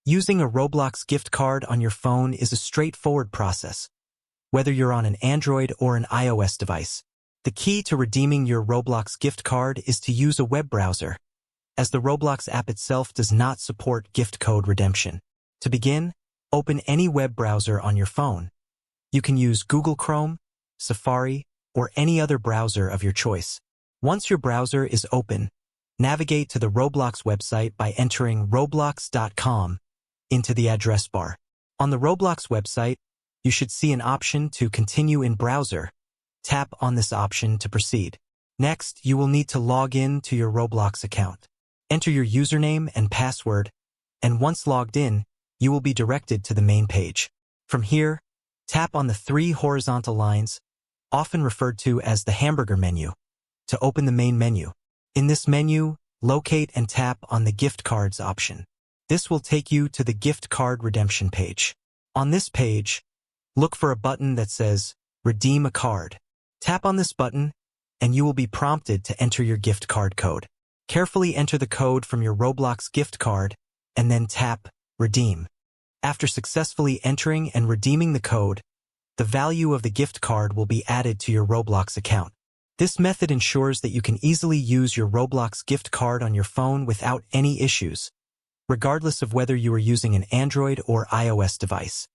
Using a Roblox gift card on your phone is a straightforward process, whether you're on an Android or an iOS device. The key to redeeming your Roblox gift card is to use a web browser, as the Roblox app itself does not support gift code redemption. To begin, open any web browser on your phone. You can use Google Chrome, Safari, or any other browser of your choice. Once your browser is open, navigate to the Roblox website by entering roblox.com into the address bar. On the Roblox website, you should see an option to continue in browser. Tap on this option to proceed. Next, you will need to log in to your Roblox account. Enter your username and password, and once logged in, you will be directed to the main page. From here, tap on the three horizontal lines, often referred to as the hamburger menu, to open the main menu. In this menu, locate and tap on the gift cards option. This will take you to the gift card redemption page. On this page, look for a button that says Redeem a Card. Tap on this button, and you will be prompted to enter your gift card code. Carefully enter the code from your Roblox gift card, and then tap Redeem. After successfully entering and redeeming the code, the value of the gift card will be added to your Roblox account. This method ensures that you can easily use your Roblox gift card on your phone without any issues, regardless of whether you are using an Android or iOS device.